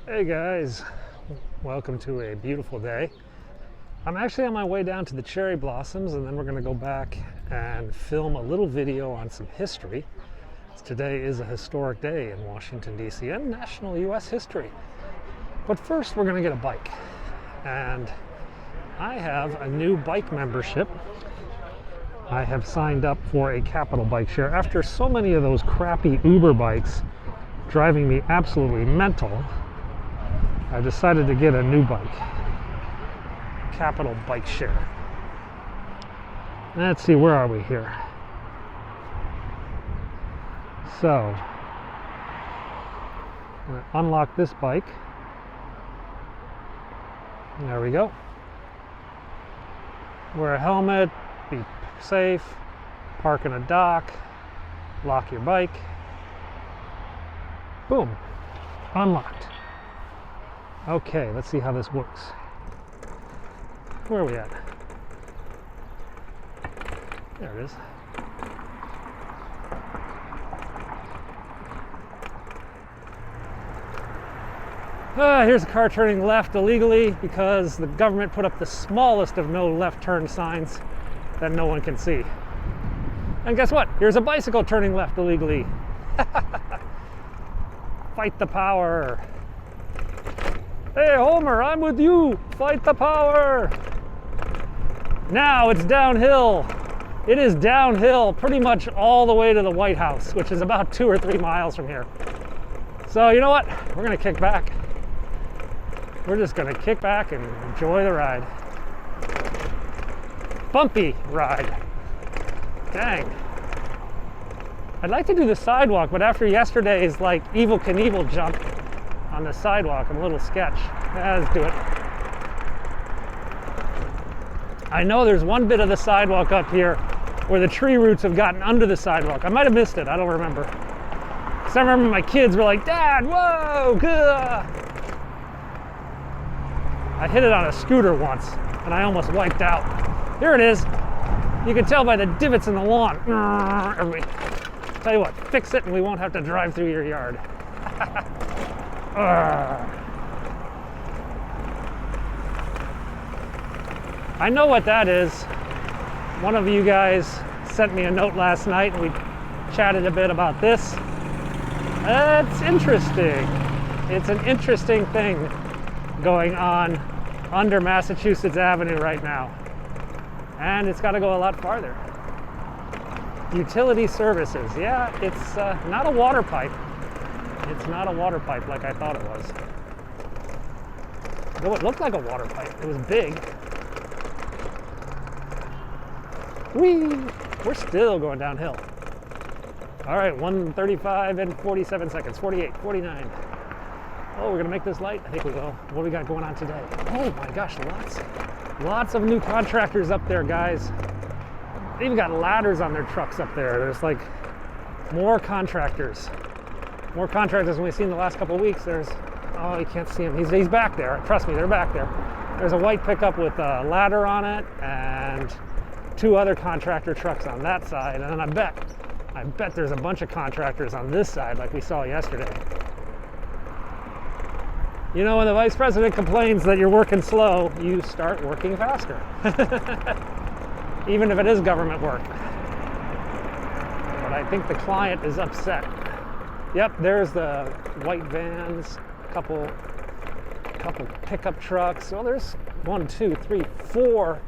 Hey guys, welcome to a beautiful day. I'm actually on my way down to the cherry blossoms, and then we're going to go back and film a little video on some history. Today is a historic day in Washington, D.C. and national U.S. history. But first we're going to get a bike, and I have a new bike membership. I have signed up for a Capital bike share. After so many of those crappy Uber bikes driving me absolutely mental, I decided to get a new bike, Capital bike share. Let's see, where are we here? So, I'm going to unlock this bike. There we go. Wear a helmet, be safe, park in a dock, lock your bike. Boom, unlocked. Okay, let's see how this works. Where are we at? There it is. Here's a car turning left illegally because the government put up the smallest of no left turn signs that no one can see. And guess what? Here's a bicycle turning left illegally. Fight the power. Hey Homer, I'm with you. Fight the power. Now it's downhill. It is downhill pretty much all the way to the White House, which is about 2 or 3 miles from here. So you know what? We're gonna kick back. We're just gonna kick back and enjoy the ride. Bumpy ride. Dang. I'd like to do the sidewalk, but after yesterday's like Evel Knievel jump on the sidewalk, I'm a little sketch. Let's do it. I know there's one bit of the sidewalk up here where the tree roots have gotten under the sidewalk. I might have missed it, I don't remember. Because I remember my kids were like, Dad, whoa, gah. I hit it on a scooter once and I almost wiped out. Here it is. You can tell by the divots in the lawn. Tell you what, fix it and we won't have to drive through your yard. I know what that is. One of you guys sent me a note last night and we chatted a bit about this. It's interesting. It's an interesting thing going on under Massachusetts Avenue right now. And it's got to go a lot farther. Utility services. Yeah, it's not a water pipe. It's not a water pipe like I thought it was. Though it looked like a water pipe. It was big. Whee! We're still going downhill. All right, 1:35 and 47 seconds. 48, 49. Oh, we're gonna make this light? I think we will. What do we got going on today? Oh my gosh, lots of new contractors up there, guys. They even got ladders on their trucks up there. There's like more contractors. More contractors than we've seen the last couple of weeks. There's, oh, you can't see him. He's back there. Trust me, they're back there. There's a white pickup with a ladder on it and 2 other contractor trucks on that side. And then I bet there's a bunch of contractors on this side like we saw yesterday. You know, when the vice president complains that you're working slow, you start working faster. Even if it is government work. But I think the client is upset. Yep, there's the white vans, couple pickup trucks. Well, there's 1, 2, 3, 4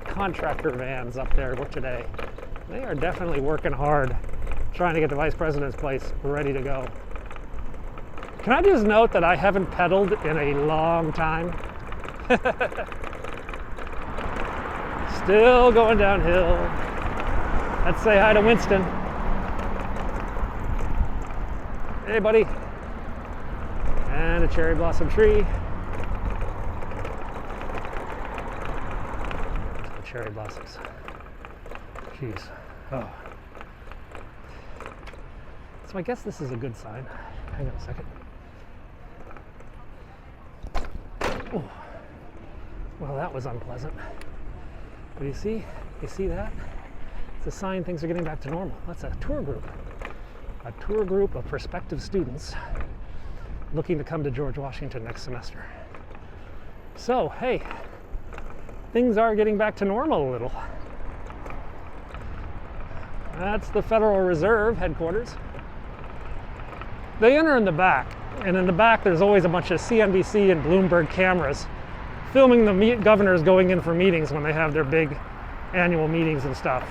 contractor vans up there today. They are definitely working hard, trying to get the vice president's place ready to go. Can I just note that I haven't pedaled in a long time? Still going downhill. Let's say hi to Winston. Hey, buddy. And a cherry blossom tree. Cherry blossoms. Jeez. Oh. So I guess this is a good sign. Hang on a second. Oh. Well, that was unpleasant. But you see that? It's a sign things are getting back to normal. That's a tour group. A tour group of prospective students looking to come to George Washington next semester. So, hey, things are getting back to normal a little. That's the Federal Reserve headquarters. They enter in the back, and in the back there's always a bunch of CNBC and Bloomberg cameras filming the governors going in for meetings when they have their big annual meetings and stuff.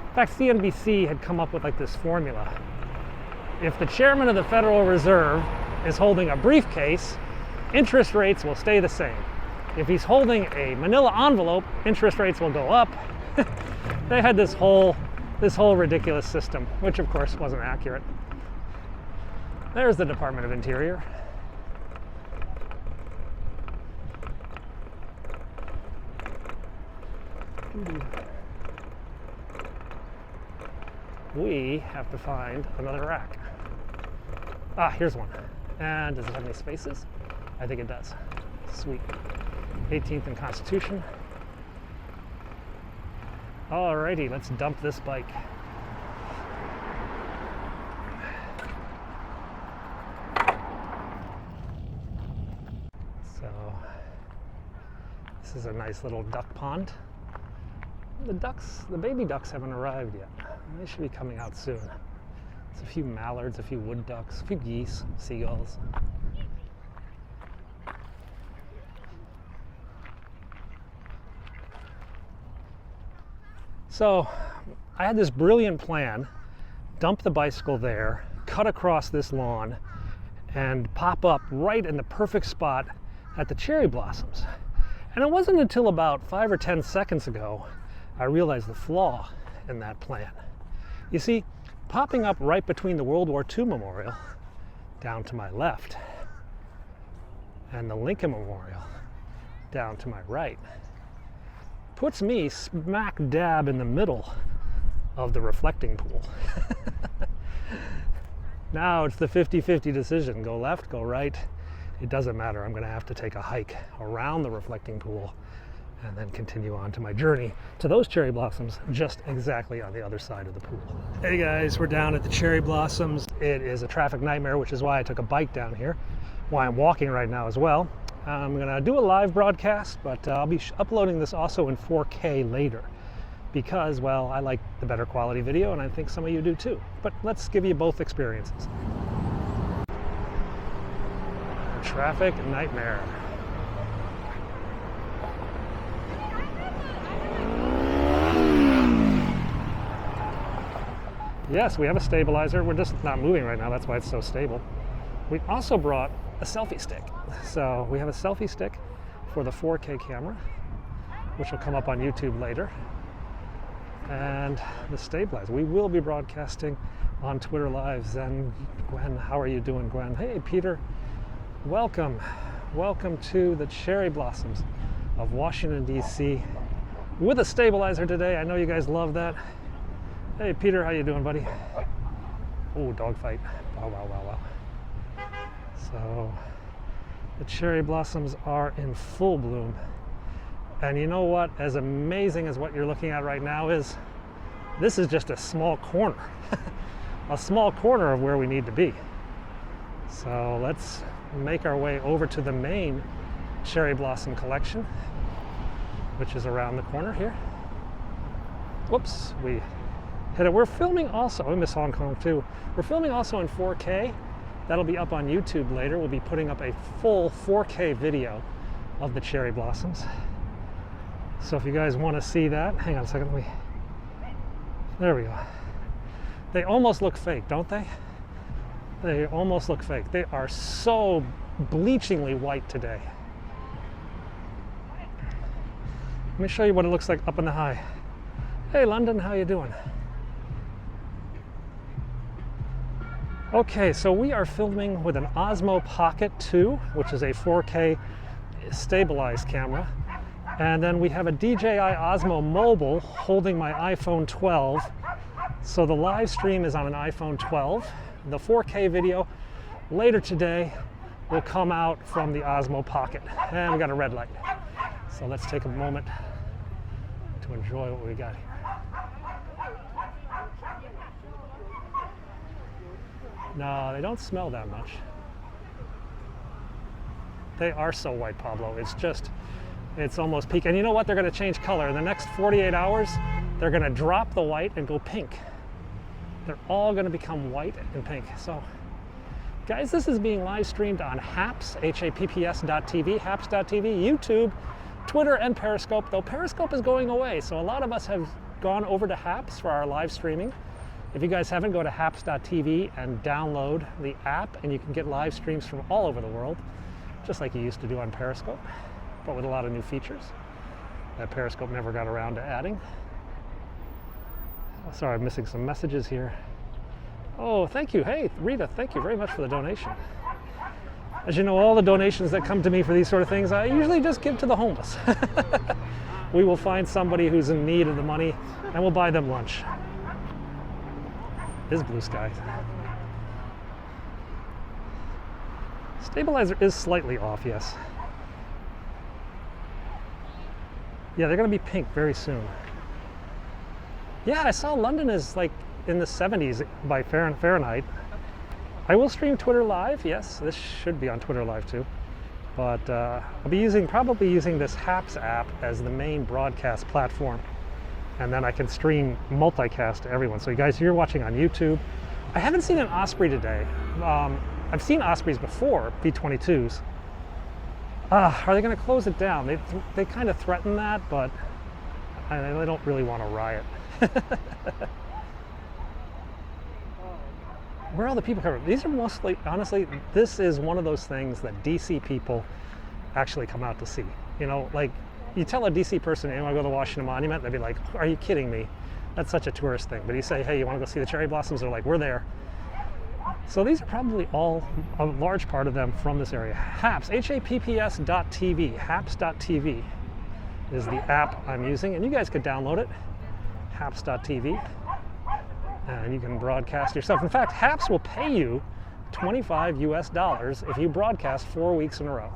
In fact, CNBC had come up with like this formula. If the chairman of the Federal Reserve is holding a briefcase, interest rates will stay the same. If he's holding a manila envelope, interest rates will go up. They had this whole ridiculous system, which of course wasn't accurate. There's the Department of Interior. We have to find another rack. Ah, here's one. And does it have any spaces? I think it does. Sweet. 18th and Constitution. Alrighty, let's dump this bike. So, this is a nice little duck pond. The baby ducks haven't arrived yet. They should be coming out soon. It's a few mallards, a few wood ducks, a few geese, seagulls. So I had this brilliant plan, dump the bicycle there, cut across this lawn, and pop up right in the perfect spot at the cherry blossoms. And it wasn't until about 5 or 10 seconds ago I realized the flaw in that plan. You see, popping up right between the World War II Memorial down to my left and the Lincoln Memorial down to my right puts me smack dab in the middle of the reflecting pool. Now it's the 50-50 decision. Go left, go right. It doesn't matter. I'm going to have to take a hike around the reflecting pool and then continue on to my journey to those cherry blossoms just exactly on the other side of the pool. Hey guys, we're down at the cherry blossoms. It is a traffic nightmare, which is why I took a bike down here, why I'm walking right now as well. I'm gonna do a live broadcast, but I'll be uploading this also in 4K later because, well, I like the better quality video and I think some of you do too. But let's give you both experiences. Traffic nightmare. Yes, we have a stabilizer. We're just not moving right now. That's why it's so stable. We also brought a selfie stick. So we have a selfie stick for the 4K camera, which will come up on YouTube later. And the stabilizer. We will be broadcasting on Twitter Lives. And Gwen, how are you doing, Gwen? Hey, Peter, welcome. Welcome to the cherry blossoms of Washington, D.C. with a stabilizer today. I know you guys love that. Hey Peter, how you doing, buddy? Oh, dogfight. Wow, wow, wow, wow. So, the cherry blossoms are in full bloom. And you know what? As amazing as what you're looking at right now is, this is just a small corner. A small corner of where we need to be. So let's make our way over to the main cherry blossom collection, which is around the corner here. Whoops, we hit it. We're filming also, I miss Hong Kong too. We're filming also in 4K. That'll be up on YouTube later. We'll be putting up a full 4K video of the cherry blossoms. So if you guys want to see that, hang on a second, there we go. They almost look fake, don't they? They almost look fake. They are so bleachingly white today. Let me show you what it looks like up in the high. Hey London, how you doing? Okay, so we are filming with an Osmo Pocket 2, which is a 4K stabilized camera. And then we have a DJI Osmo Mobile holding my iPhone 12. So the live stream is on an iPhone 12. The 4K video later today will come out from the Osmo Pocket. And we got a red light. So let's take a moment to enjoy what we got here. No, they don't smell that much. They are so white, Pablo. It's almost peak. And you know what? They're going to change color. In the next 48 hours, they're going to drop the white and go pink. They're all going to become white and pink. So, guys, this is being live streamed on HAPS, HAPPS.TV, HAPS.TV, YouTube, Twitter, and Periscope, though Periscope is going away. So a lot of us have gone over to HAPS for our live streaming. If you guys haven't, go to HAPS.TV and download the app, and you can get live streams from all over the world, just like you used to do on Periscope, but with a lot of new features that Periscope never got around to adding. Oh, sorry, I'm missing some messages here. Oh, thank you. Hey, Rita, thank you very much for the donation. As you know, all the donations that come to me for these sort of things, I usually just give to the homeless. We will find somebody who's in need of the money, and we'll buy them lunch. It is blue sky. Stabilizer is slightly off, yes. Yeah, they're going to be pink very soon. Yeah, I saw London is like in the 70s by Fahrenheit. I will stream Twitter Live, yes. This should be on Twitter Live too. But I'll be probably using this HAPS app as the main broadcast platform. And then I can stream multicast to everyone. So you guys, you're watching on YouTube. I haven't seen an Osprey today. I've seen Ospreys before, B-22s. Are they going to close it down? They kind of threaten that, but I don't really want to riot. Where are all the people coming? These are mostly, honestly, this is one of those things that DC people actually come out to see. You know, like you tell a DC person, you want to go to the Washington Monument, they'd be like, are you kidding me? That's such a tourist thing. But you say, hey, you want to go see the cherry blossoms? They're like, we're there. So these are probably all, a large part of them from this area. HAPS, HAPPS.TV, HAPS.TV is the app I'm using, and you guys could download it, HAPS.TV, and you can broadcast yourself. In fact, HAPS will pay you $25 US if you broadcast 4 weeks in a row.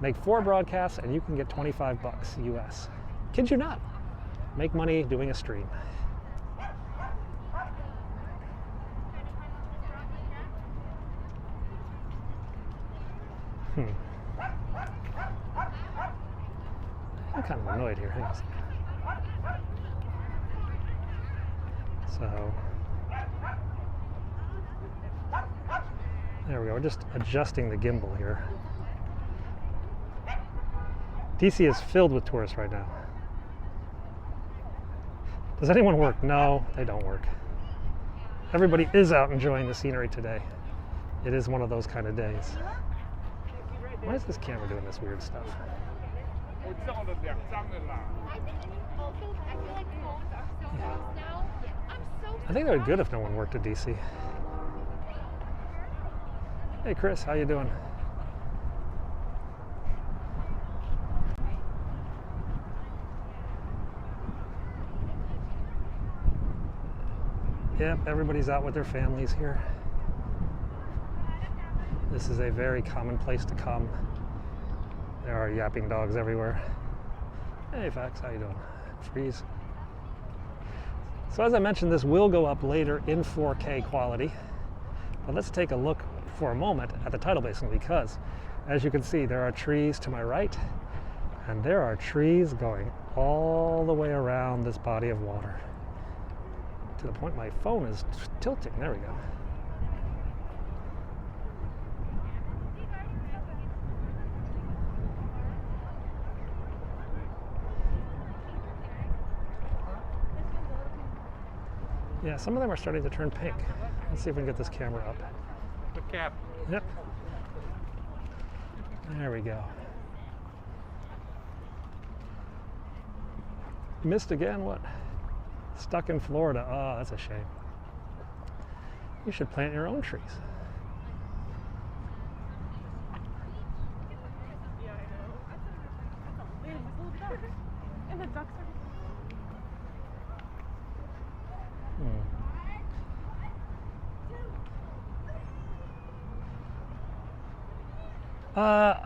Make 4 broadcasts and you can get 25 bucks US. Kid you not. Make money doing a stream. I'm kind of annoyed here. Hang on a second. So, there we go. We're just adjusting the gimbal here. DC is filled with tourists right now. Does anyone work? No, they don't work. Everybody is out enjoying the scenery today. It is one of those kind of days. Why is this camera doing this weird stuff? I think they would be good if no one worked at DC. Hey Chris, how you doing? Yep, everybody's out with their families here. This is a very common place to come. There are yapping dogs everywhere. Hey Fax, how you doing? Freeze. So as I mentioned, this will go up later in 4K quality. But let's take a look for a moment at the tidal basin, because as you can see, there are trees to my right, and there are trees going all the way around this body of water. To the point my phone is tilting. There we go. Yeah, some of them are starting to turn pink. Let's see if we can get this camera up. The cap. Yep. There we go. Missed again? What? Stuck in Florida. Oh, that's a shame. You should plant your own trees. Yeah, I know. And the ducks are...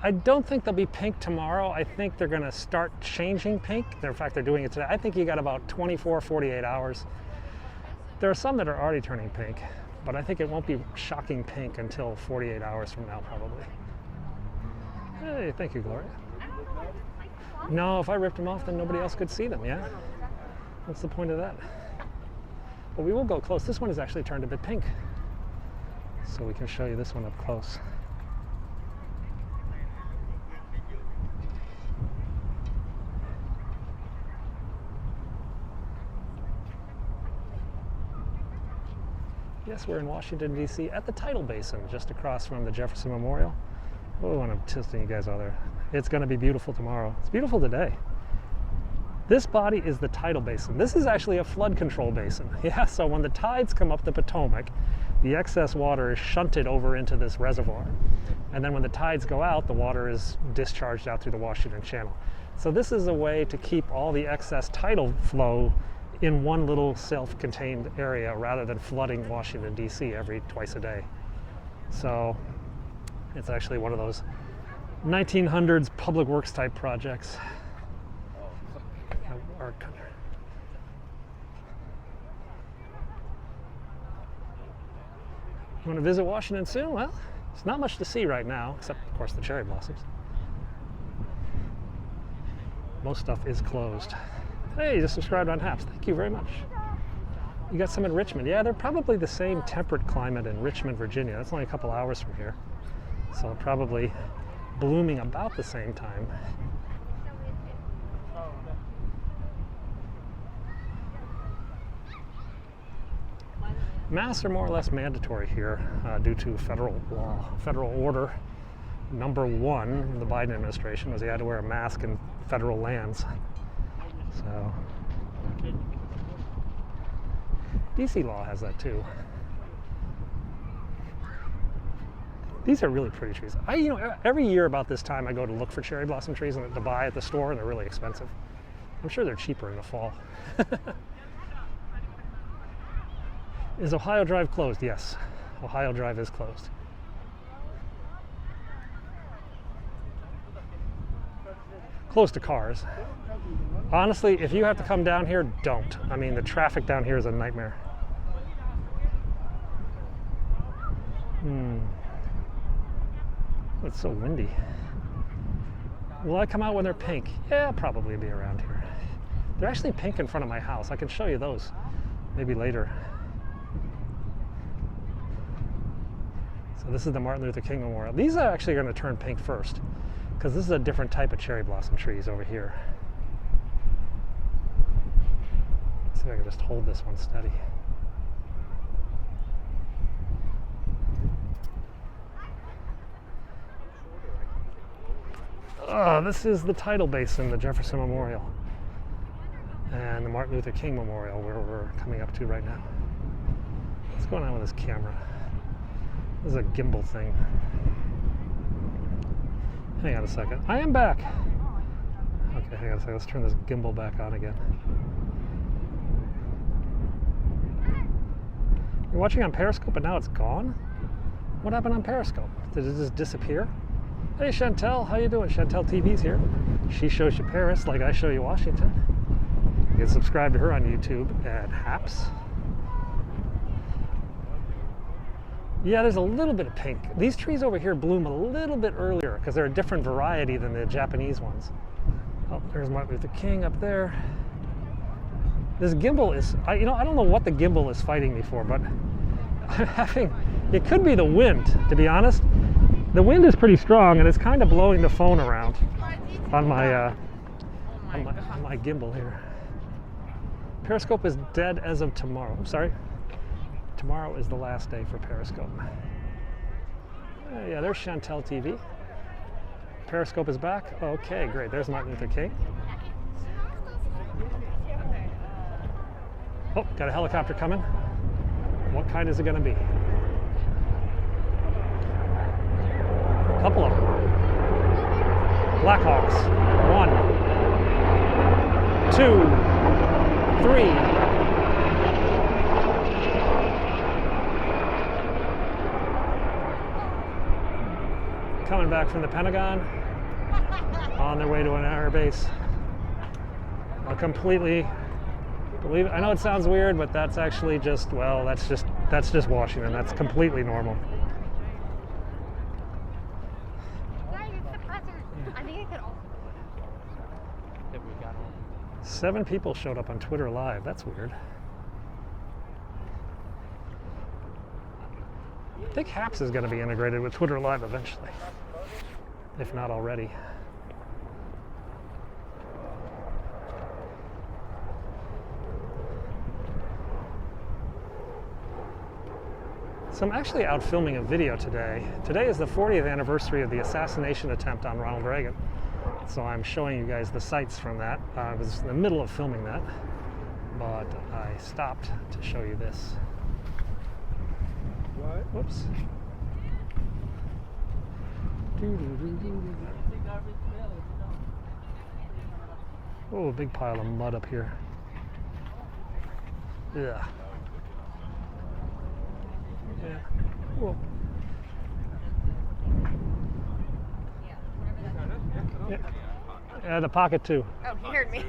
I don't think they'll be pink tomorrow. I think they're going to start changing pink. In fact, they're doing it today. I think you got about 24, 48 hours. There are some that are already turning pink, but I think it won't be shocking pink until 48 hours from now, probably. Hey, thank you, Gloria. No, if I ripped them off, then nobody else could see them, yeah? What's the point of that? But we will go close. This one has actually turned a bit pink. So we can show you this one up close. Yes, we're in Washington, D.C. at the Tidal Basin, just across from the Jefferson Memorial. Oh, and I'm tilting you guys out there. It's going to be beautiful tomorrow. It's beautiful today. This body is the Tidal Basin. This is actually a flood control basin. Yeah, so when the tides come up the Potomac, the excess water is shunted over into this reservoir. And then when the tides go out, the water is discharged out through the Washington Channel. So this is a way to keep all the excess tidal flow in one little self-contained area rather than flooding Washington, D.C. twice a day. So it's actually one of those 1900s public works type projects. You want to visit Washington soon? Well, there's not much to see right now, except, of course, the cherry blossoms. Most stuff is closed. Hey, you just subscribed on Haps. Thank you very much. You got some in Richmond. Yeah, they're probably the same temperate climate in Richmond, Virginia. That's only a couple hours from here. So probably blooming about the same time. Masks are more or less mandatory here due to federal law. Federal order number 1 in the Biden administration was you had to wear a mask in federal lands. So DC law has that too. These are really pretty trees. Every year about this time I go to look for cherry blossom trees to buy at the store, and they're really expensive. I'm sure they're cheaper in the fall. Is Ohio Drive closed? Yes, Ohio Drive is closed. Close to cars. Honestly, if you have to come down here, don't. I mean, the traffic down here is a nightmare. It's so windy. Will I come out when they're pink? Yeah, I'll probably be around here. They're actually pink in front of my house. I can show you those maybe later. So this is the Martin Luther King Memorial. These are actually going to turn pink first, because this is a different type of cherry blossom trees over here. Let's see if I can just hold this one steady. This is the Tidal Basin, the Jefferson Memorial, and the Martin Luther King Memorial, where we're coming up to right now. What's going on with this camera? This is a gimbal thing. Hang on a second. I am back. Okay, hang on a second. Let's turn this gimbal back on again. You're watching on Periscope, but now it's gone? What happened on Periscope? Did it just disappear? Hey, Chantel. How you doing? Chantel TV's here. She shows you Paris like I show you Washington. You can subscribe to her on YouTube at Haps. Yeah, there's a little bit of pink. These trees over here bloom a little bit earlier because they're a different variety than the Japanese ones. Oh, there's Martin Luther King up there. This gimbal is, I don't know what the gimbal is fighting me for, but I'm having, it could be the wind, to be honest. The wind is pretty strong, and it's kind of blowing the phone around on my, on my gimbal here. Periscope is dead as of tomorrow. I'm sorry. Tomorrow is the last day for Periscope. Yeah, there's Chantel TV. Periscope is back. Okay, great. There's Martin Luther King. Oh, got a helicopter coming. What kind is it going to be? A couple of them. Blackhawks. 1, 2, 3. Coming back from the Pentagon on their way to an air base. I completely believe it. I know it sounds weird, but that's actually just, well, that's just Washington. That's completely normal. I think it could also If we got on. 7 people showed up on Twitter Live. That's weird. I think Haps is going to be integrated with Twitter Live eventually, if not already. So I'm actually out filming a video today. Today is the 40th anniversary of the assassination attempt on Ronald Reagan. So I'm showing you guys the sights from that. I was in the middle of filming that, but I stopped to show you this. What? Whoops. Oh, a big pile of mud up here. Yeah. Yeah. Whoa. Yeah, the pocket too. Oh, he heard me.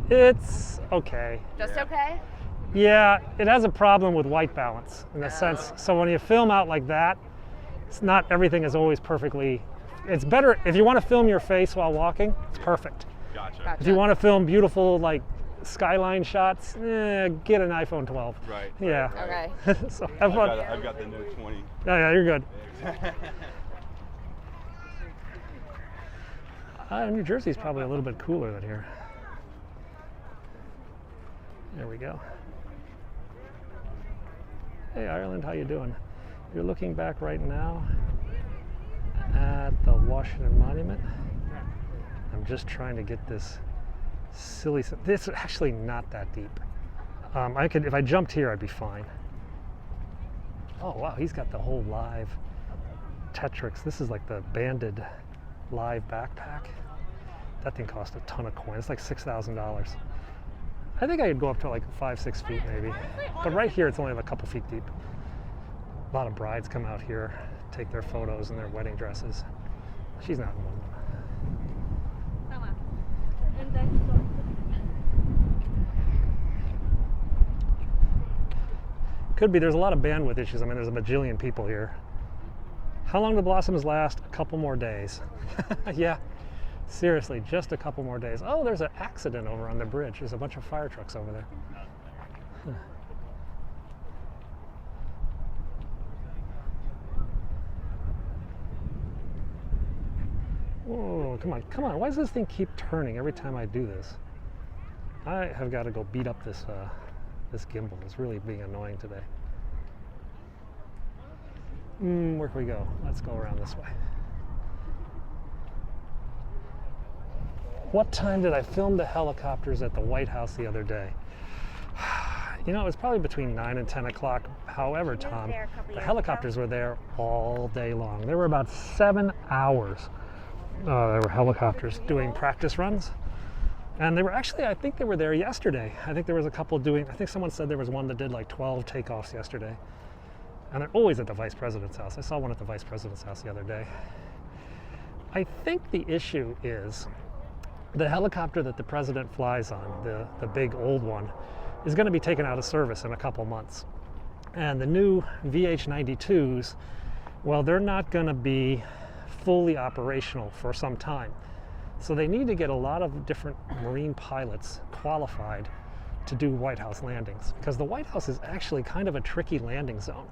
It's okay. Just okay? Yeah, it has a problem with white balance in a sense. So when you film out like that, it's not everything is always perfectly. It's better if you want to film your face while walking. It's perfect. Gotcha. If you want to film beautiful like skyline shots, get an iPhone 12. Right. Yeah. Okay. So have fun. I've got the new 20. Yeah, you're good. New Jersey's probably a little bit cooler than here. There we go. Hey Ireland, how you doing? You're looking back right now at the Washington Monument. I'm just trying to get this silly. This is actually not that deep. I could, if I jumped here, I'd be fine. Oh wow, he's got the whole live Tetrix. This is like the banded live backpack. That thing cost a ton of coins. It's like $6,000. I think I could go up to like 5-6 feet maybe. But right here, it's only a couple feet deep. A lot of brides come out here, take their photos in their wedding dresses. She's not in one. Could be. There's a lot of bandwidth issues. I mean, there's a bajillion people here. How long do the blossoms last? A couple more days. Yeah, seriously, just a couple more days. Oh, there's an accident over on the bridge. There's a bunch of fire trucks over there. Huh. Whoa, come on, come on. Why does this thing keep turning every time I do this? I have got to go beat up this this gimbal. It's really being annoying today. Where can we go? Let's go around this way. What time did I film the helicopters at the White House the other day? You know, it was probably between 9 and 10 o'clock. However, Tom, the helicopters were there all day long. There were about 7 hours. There were helicopters doing practice runs. And they were actually, I think they were there yesterday. I think there was a couple doing, I think someone said there was one that did like 12 takeoffs yesterday. And they're always at the Vice President's house. I saw one at the Vice President's house the other day. I think the issue is the helicopter that the President flies on, the big old one, is going to be taken out of service in a couple months. And the new VH-92s, well, they're not going to be fully operational for some time. So they need to get a lot of different Marine pilots qualified to do White House landings, because the White House is actually kind of a tricky landing zone.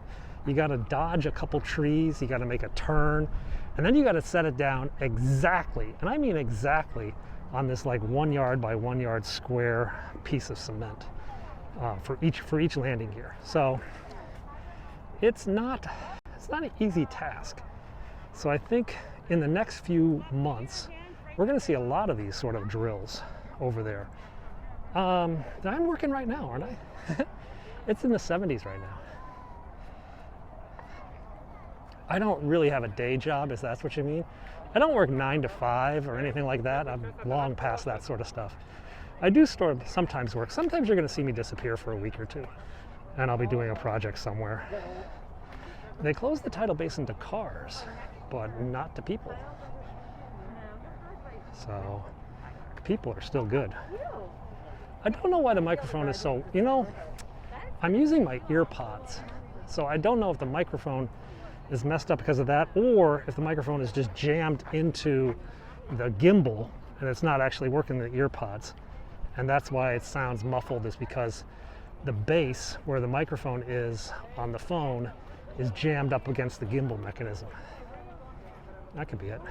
You got to dodge a couple trees, you got to make a turn, and then you got to set it down exactly, and I mean exactly, on this like 1 yard by 1 yard square piece of cement for each landing gear. So it's not an easy task. So I think in the next few months we're going to see a lot of these sort of drills over there. I'm working right now, aren't I? It's in the 70s right now. I don't really have a day job, if that's what you mean. I don't work 9 to 5 or anything like that. I'm long past that sort of stuff. I do sometimes work. Sometimes you're going to see me disappear for a week or two, and I'll be doing a project somewhere. They closed the tidal basin to cars, but not to people. So people are still good. I don't know why the microphone is so, you know, I'm using my ear pods, so I don't know if the microphone is messed up because of that, or if the microphone is just jammed into the gimbal and it's not actually working the ear pods. And that's why it sounds muffled, is because the base where the microphone is on the phone is jammed up against the gimbal mechanism. That could be it.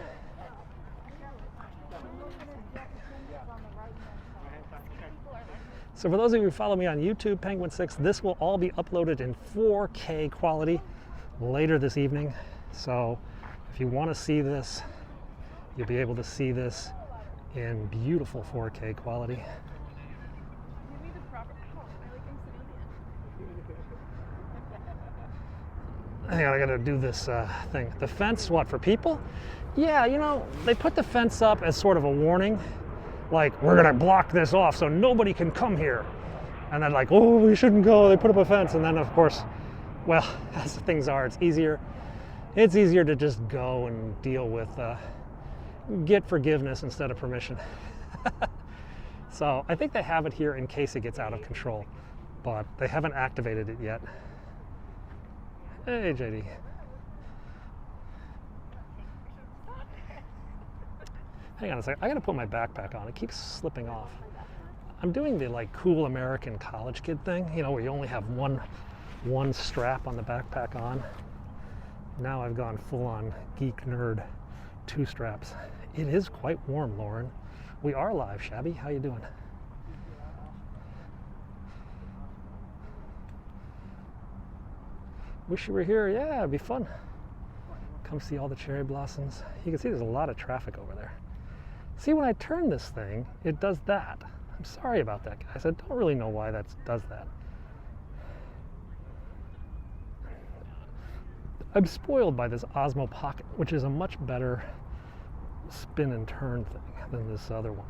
So for those of you who follow me on YouTube, Penguin6, this will all be uploaded in 4K quality later this evening. So if you want to see this, you'll be able to see this in beautiful 4K quality. Give me the proper. I like them sitting on the end. Hang on, I gotta do this thing. The fence, what, for people? Yeah, you know, they put the fence up as sort of a warning. Like, we're gonna block this off so nobody can come here. And then like, oh, we shouldn't go, they put up a fence. And then of course, well, as things are, it's easier to just go and deal with, get forgiveness instead of permission. So I think they have it here in case it gets out of control, but they haven't activated it yet. Hey, JD. Hang on a second, I gotta put my backpack on. It keeps slipping off. I'm doing the like cool American college kid thing, you know, where you only have one strap on the backpack on. Now I've gone full on geek nerd, 2 straps. It is quite warm, Lauren. We are live, Shabby. How you doing? Wish you were here. Yeah, it'd be fun. Come see all the cherry blossoms. You can see there's a lot of traffic over there. See, when I turn this thing, it does that. I'm sorry about that, guys. I don't really know why that does that. I'm spoiled by this Osmo Pocket, which is a much better spin and turn thing than this other one.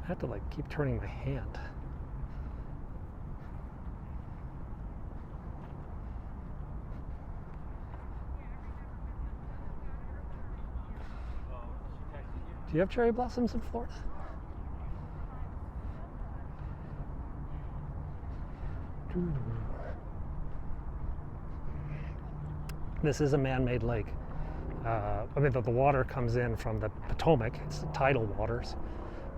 I have to like keep turning my hand. Do you have cherry blossoms in Florida? This is a man-made lake. I mean, the water comes in from the Potomac. It's the tidal waters,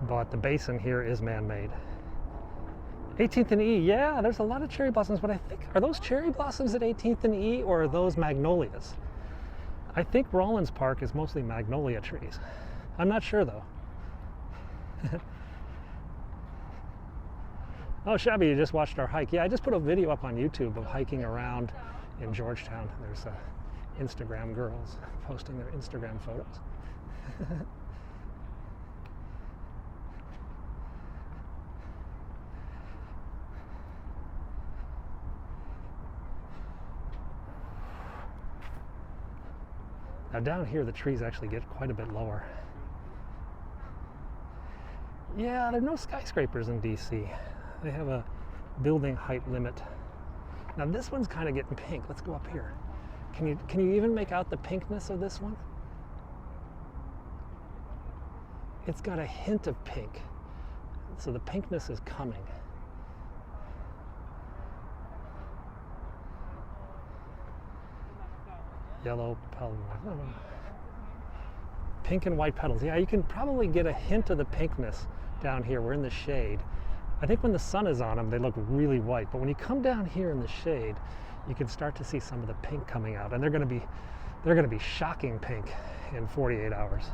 but the basin here is man-made. 18th and E, yeah, there's a lot of cherry blossoms, but I think, are those cherry blossoms at 18th and E, or are those magnolias? I think Rollins Park is mostly magnolia trees. I'm not sure though. Oh, Shabby, you just watched our hike. Yeah, I just put a video up on YouTube of hiking around in Georgetown. There's Instagram girls posting their Instagram photos. Now down here, the trees actually get quite a bit lower. Yeah, there are no skyscrapers in DC. They have a building height limit. Now this one's kind of getting pink. Let's go up here. Can you even make out the pinkness of this one? It's got a hint of pink. So the pinkness is coming. Yellow petal. Pink and white petals. Yeah, you can probably get a hint of the pinkness down here. We're in the shade. I think when the sun is on them, they look really white. But when you come down here in the shade, you can start to see some of the pink coming out. And they're going to be shocking pink in 48 hours.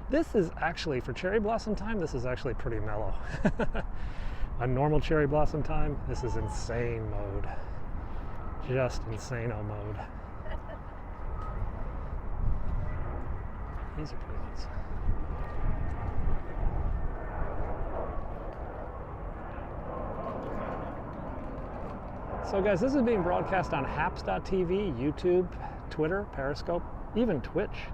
This is actually, for cherry blossom time, this is actually pretty mellow. A normal cherry blossom time, this is insane mode. Just insano mode. These are pretty ones. So guys, this is being broadcast on haps.tv, YouTube, Twitter, Periscope, even Twitch.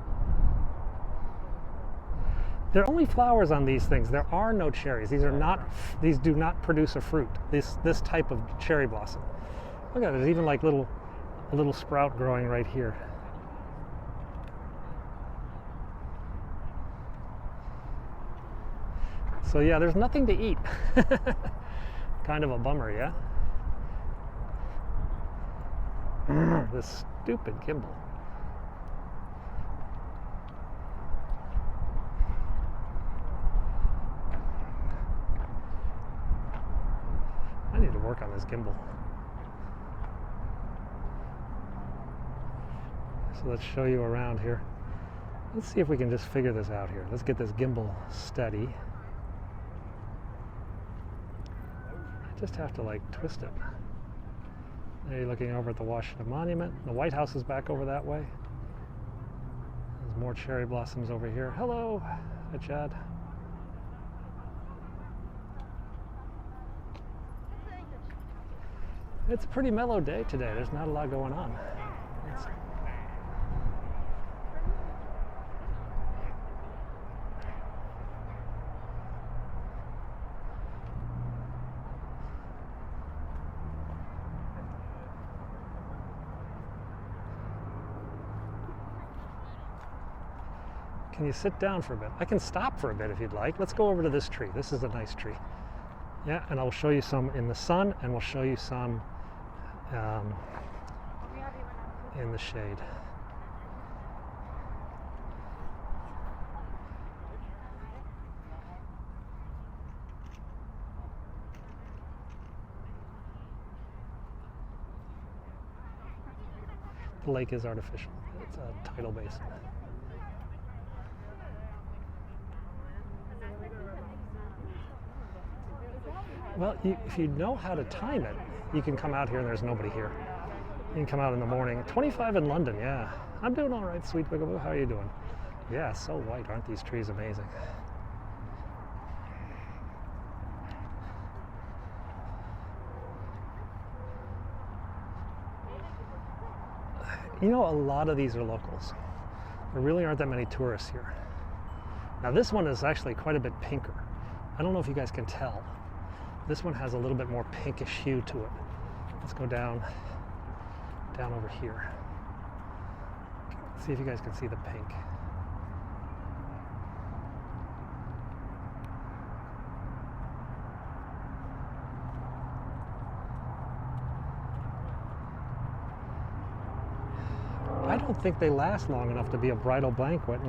There are only flowers on these things. There are no cherries. These do not produce a fruit. This type of cherry blossom. Look at it, there's even like a little sprout growing right here. So yeah, there's nothing to eat. Kind of a bummer, yeah? This stupid gimbal. I need to work on this gimbal. So let's show you around here. Let's see if we can just figure this out here. Let's get this gimbal steady. I just have to like twist it. There you're looking over at the Washington Monument. The White House is back over that way. There's more cherry blossoms over here. Hello, hi Chad. It's a pretty mellow day today. There's not a lot going on. Can you sit down for a bit? I can stop for a bit if you'd like. Let's go over to this tree. This is a nice tree. Yeah, and I'll show you some in the sun, and we'll show you some in the shade. The lake is artificial. It's a tidal basin. Well, if you know how to time it, you can come out here and there's nobody here. You can come out in the morning. 25 in London, yeah. I'm doing all right, Sweet Bigaboo. How are you doing? Yeah, so white. Aren't these trees amazing? You know, a lot of these are locals. There really aren't that many tourists here. Now this one is actually quite a bit pinker. I don't know if you guys can tell. This one has a little bit more pinkish hue to it. Let's go down over here. See if you guys can see the pink. I don't think they last long enough to be a bridal banquet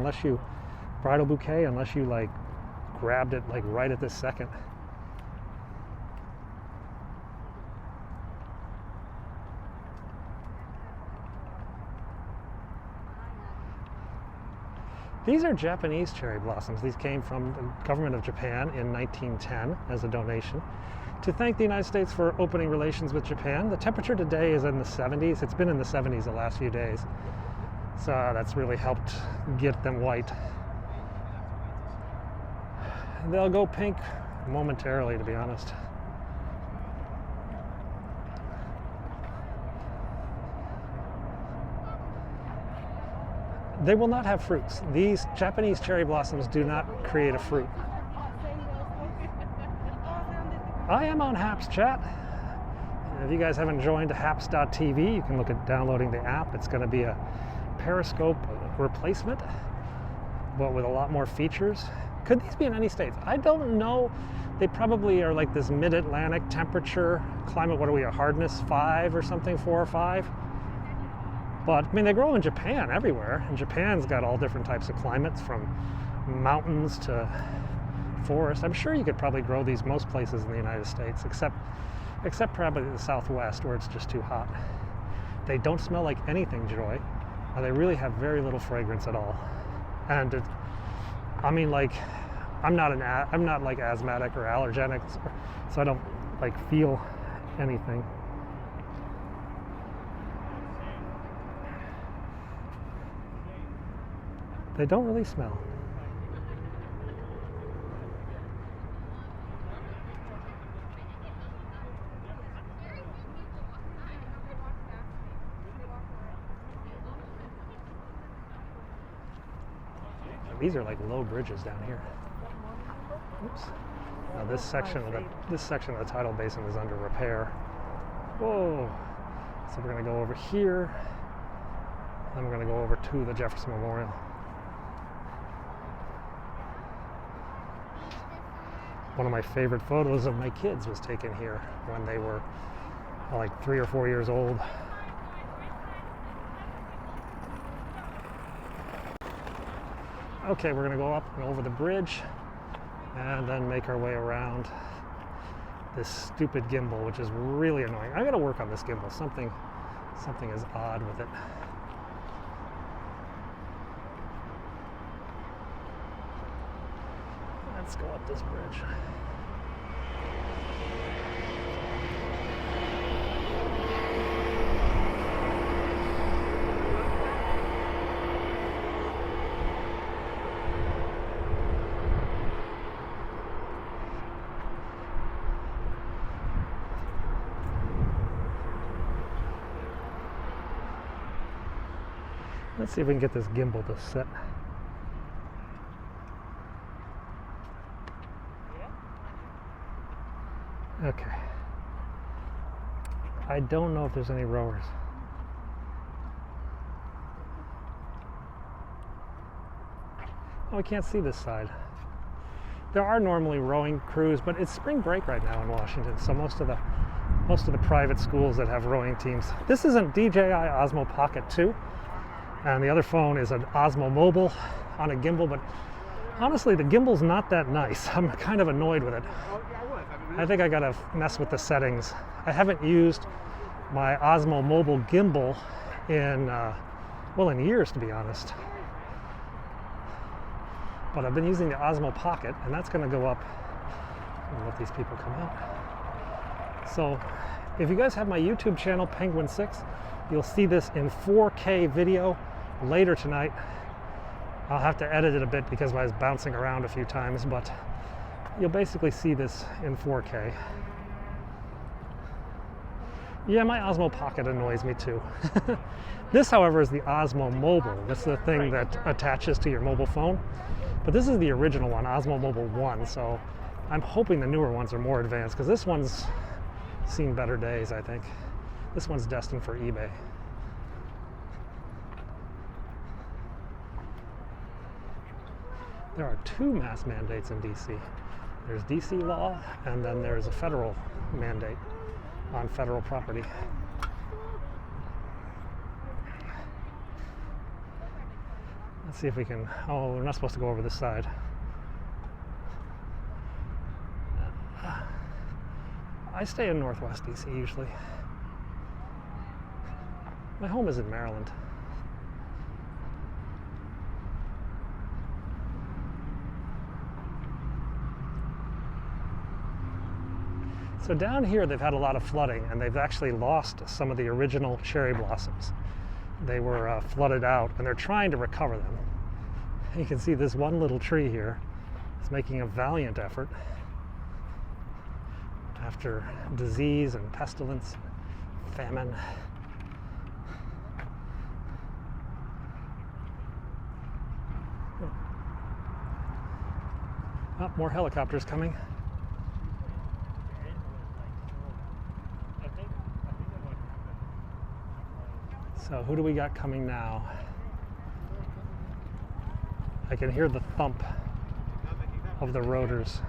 bridal bouquet, unless you like grabbed it like right at this second. These are Japanese cherry blossoms. These came from the government of Japan in 1910 as a donation to thank the United States for opening relations with Japan. The temperature today is in the 70s. It's been in the 70s the last few days. So that's really helped get them white. They'll go pink momentarily, to be honest. They will not have fruits. These Japanese cherry blossoms do not create a fruit. I am on Haps chat. If you guys haven't joined haps.tv, you can look at downloading the app. It's going to be a Periscope replacement, but with a lot more features. Could these be in any states? I don't know. They probably are like this mid-Atlantic temperature climate. What are we, a hardness 5 or something, 4 or 5? But I mean, they grow in Japan everywhere, and Japan's got all different types of climates, from mountains to forest. I'm sure you could probably grow these most places in the United States, except probably the Southwest, where it's just too hot. They don't smell like anything, Joy. They really have very little fragrance at all. And I mean, like, I'm not like asthmatic or allergenic, so I don't like feel anything. They don't really smell. These are like low bridges down here. Oops. Now this section of the tidal basin is under repair. Whoa. So we're going to go over here. Then we're going to go over to the Jefferson Memorial. one of my favorite photos of my kids was taken here when they were like 3 or 4 years old. Okay, we're gonna go up and over the bridge and then make our way around this stupid gimbal, which is really annoying. I gotta work on this gimbal. Something is odd with it. Let's go up this bridge. Let's see if we can get this gimbal to set. Okay. I don't know if there's any rowers. Oh, we can't see this side. There are normally rowing crews, but it's spring break right now in Washington, so most of the private schools that have rowing teams. This is a DJI Osmo Pocket 2, and the other phone is an Osmo Mobile on a gimbal, but honestly, the gimbal's not that nice. I'm kind of annoyed with it. I think I gotta mess with the settings. I haven't used my Osmo Mobile gimbal in years, to be honest. But I've been using the Osmo Pocket, and that's gonna go up. I'll let these people come out. So, if you guys have my YouTube channel, Penguin6, you'll see this in 4K video later tonight. I'll have to edit it a bit because I was bouncing around a few times, but you'll basically see this in 4K. Yeah, my Osmo Pocket annoys me too. This, however, is the Osmo Mobile. That's the thing that attaches to your mobile phone. But this is the original one, Osmo Mobile 1, so I'm hoping the newer ones are more advanced, because this one's seen better days, I think. This one's destined for eBay. There are 2 mask mandates in DC. There's DC law, and then there's a federal mandate on federal property. Let's see if we can, oh, we're not supposed to go over this side. I stay in Northwest DC usually. My home is in Maryland. So down here they've had a lot of flooding, and they've actually lost some of the original cherry blossoms. They were flooded out, and they're trying to recover them. You can see this one little tree here is making a valiant effort after disease and pestilence, famine. Oh, more helicopters coming. So who do we got coming now? I can hear the thump of the rotors.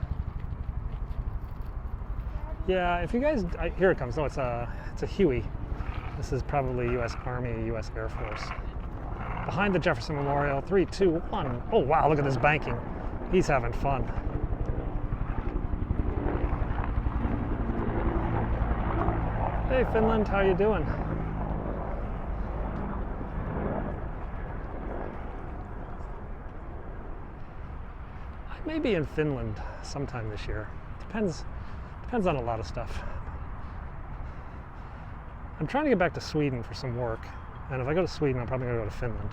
Yeah, if you guys, here it comes. Oh, it's a Huey. This is probably U.S. Army, U.S. Air Force. Behind the Jefferson Memorial, 3, 2, 1. Oh wow, look at this banking. He's having fun. Hey Finland, how you doing? I may be in Finland sometime this year. Depends on a lot of stuff. I'm trying to get back to Sweden for some work, and if I go to Sweden, I'm probably going to go to Finland.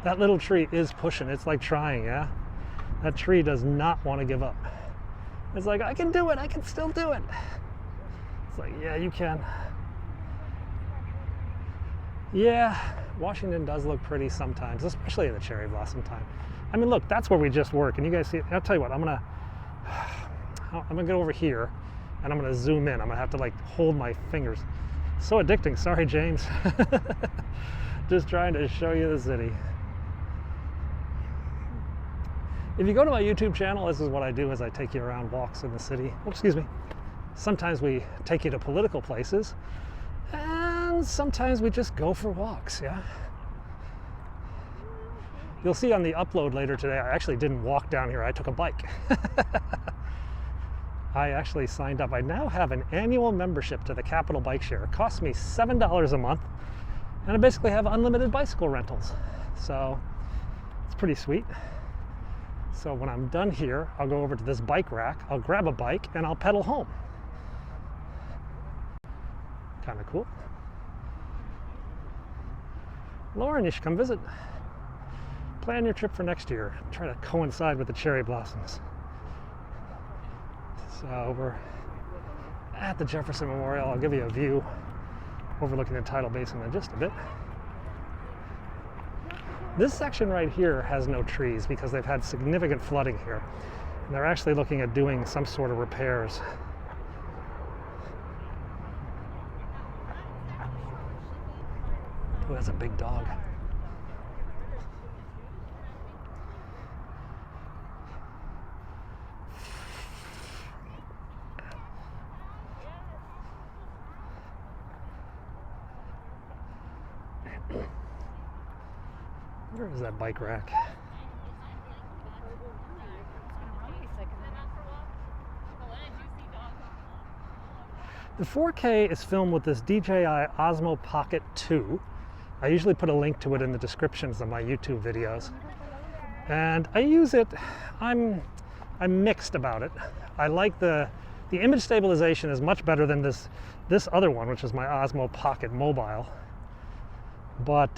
That little tree is pushing. It's like trying, yeah? That tree does not want to give up. It's like, I can do it. I can still do it. It's like, yeah, you can. Yeah, Washington does look pretty sometimes, especially in the cherry blossom time. I mean, look, that's where we just work, and you guys see it. I'll tell you what, I'm gonna go over here, and I'm gonna zoom in. I'm gonna have to like hold my fingers. So addicting. Sorry, James. Just trying to show you the city. If you go to my YouTube channel, this is what I do is I take you around walks in the city. Oh, excuse me. Sometimes we take you to political places, and sometimes we just go for walks, yeah? You'll see on the upload later today, I actually didn't walk down here, I took a bike. I actually signed up. I now have an annual membership to the Capital Bike Share. It costs me $7 a month, and I basically have unlimited bicycle rentals. So it's pretty sweet. So when I'm done here, I'll go over to this bike rack, I'll grab a bike, and I'll pedal home. Kind of cool. Lauren, you should come visit. Plan your trip for next year. Try to coincide with the cherry blossoms. So we're at the Jefferson Memorial. I'll give you a view overlooking the Tidal Basin in just a bit. This section right here has no trees because they've had significant flooding here. And they're actually looking at doing some sort of repairs. Oh, that's a big dog. Where is that bike rack? The 4K is filmed with this DJI Osmo Pocket 2. I usually put a link to it in the descriptions of my YouTube videos. And I use it, I'm mixed about it. I like the image stabilization is much better than this other one, which is my Osmo Pocket Mobile. But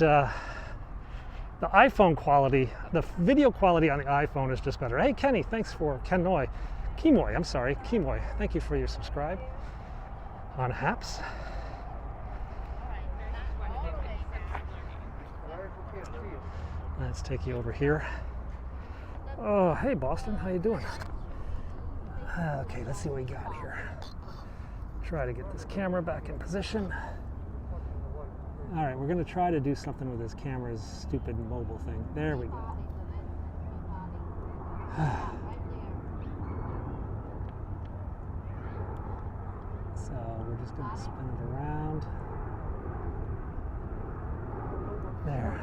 the iPhone quality, the video quality on the iPhone is just better. Hey Kenny, thanks for Kimoy, I'm sorry, Kimoy. Thank you for your subscribe on Haps. Let's take you over here. Oh, hey Boston, how you doing? Okay, let's see what we got here. Try to get this camera back in position. All right, we're gonna try to do something with this camera's stupid mobile thing. There we go. So we're just gonna spin it around. There.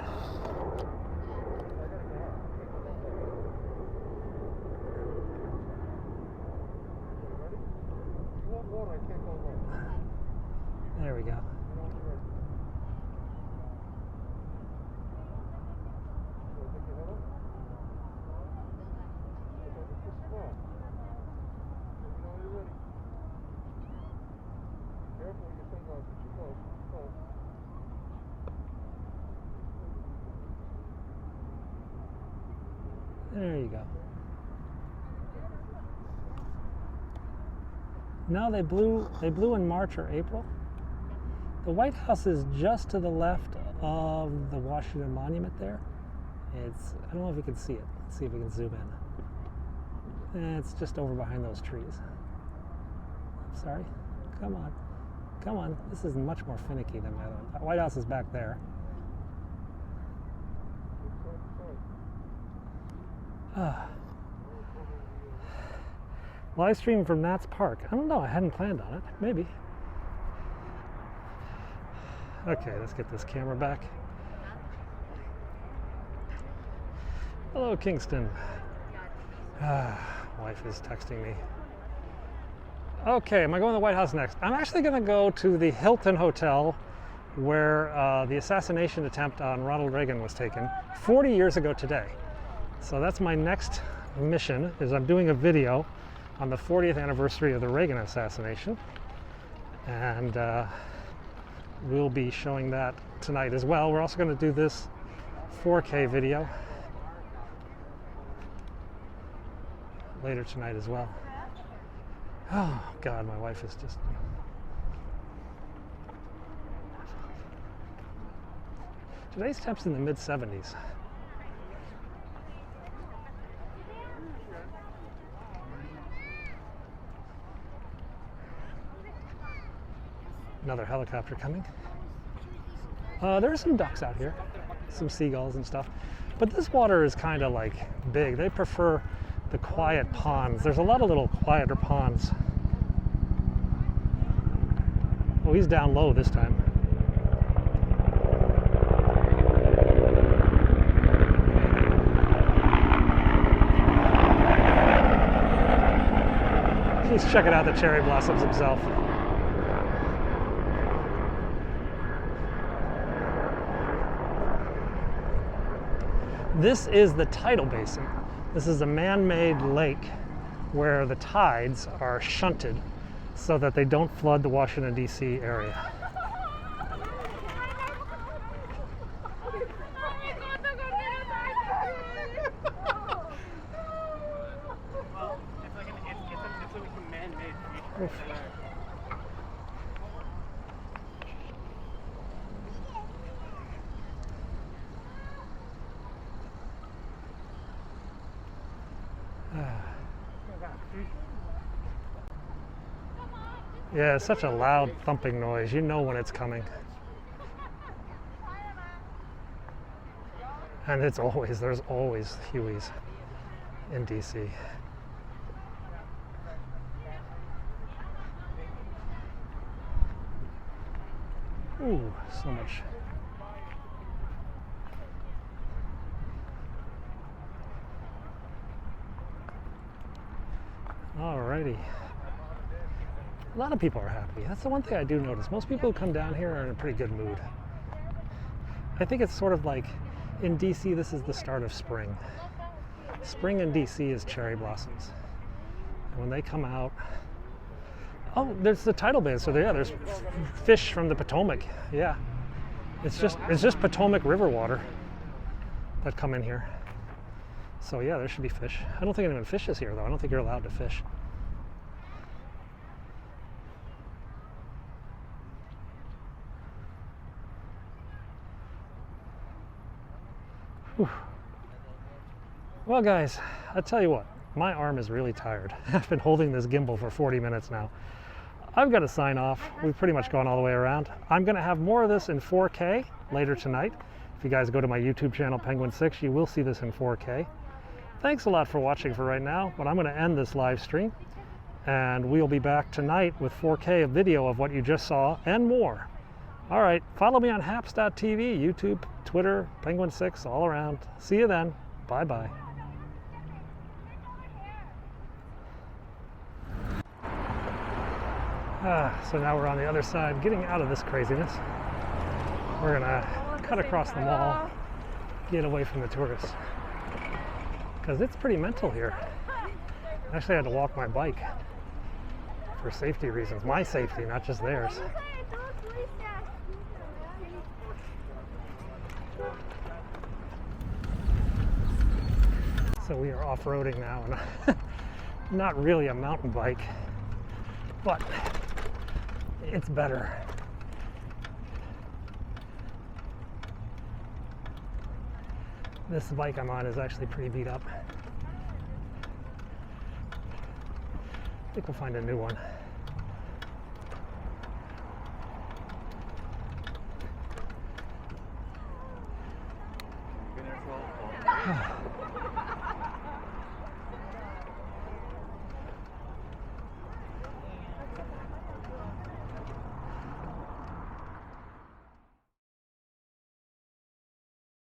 There we go. There you go. No, they blew in March or April. The White House is just to the left of the Washington Monument there. I don't know if you can see it. Let's see if we can zoom in. It's just over behind those trees. Sorry. Come on. Come on. This is much more finicky than my other one. The White House is back there. Live stream from Nats Park. I don't know. I hadn't planned on it. Maybe. Okay, let's get this camera back. Hello, Kingston. Wife is texting me. Okay, am I going to the White House next? I'm actually going to go to the Hilton Hotel where the assassination attempt on Ronald Reagan was taken 40 years ago today. So that's my next mission, is I'm doing a video on the 40th anniversary of the Reagan assassination. And we'll be showing that tonight as well. We're also going to do this 4K video later tonight as well. Oh God, my wife is just... Today's temp's in the mid-70s. Another helicopter coming. There are some ducks out here, some seagulls and stuff. But this water is kind of like big. They prefer the quiet ponds. There's a lot of little quieter ponds. Oh, he's down low this time. He's checking out the cherry blossoms himself. This is the Tidal Basin. This is a man-made lake where the tides are shunted so that they don't flood the Washington, D.C. area. Yeah, it's such a loud thumping noise. You know when it's coming. And there's always Hueys in DC. Ooh, so much. Alrighty. A lot of people are happy. That's the one thing I do notice. Most people who come down here are in a pretty good mood. I think it's sort of like in DC, this is the start of spring. Spring in DC is cherry blossoms. And when they come out, oh, there's the tidal basin. So yeah, there's fish from the Potomac. Yeah, it's just Potomac River water that come in here. So yeah, there should be fish. I don't think anyone fishes here though. I don't think you're allowed to fish. Whew. Well guys, I'll tell you what, my arm is really tired. I've been holding this gimbal for 40 minutes now. I've got to sign off. We've pretty much gone all the way around. I'm going to have more of this in 4K later tonight. If you guys go to my YouTube channel, Penguin6, you will see this in 4K. Thanks a lot for watching for right now, but I'm going to end this live stream. And we'll be back tonight with 4K of video of what you just saw and more. All right, follow me on haps.tv, YouTube, Twitter, Penguin6, all around. See you then. Bye-bye. So now we're on the other side, getting out of this craziness. We're gonna cut across the mall, get away from the tourists. Because it's pretty mental here. I actually had to walk my bike for safety reasons. My safety, not just theirs. So we are off-roading now, and not really a mountain bike, but it's better. This bike I'm on is actually pretty beat up. I think we'll find a new one.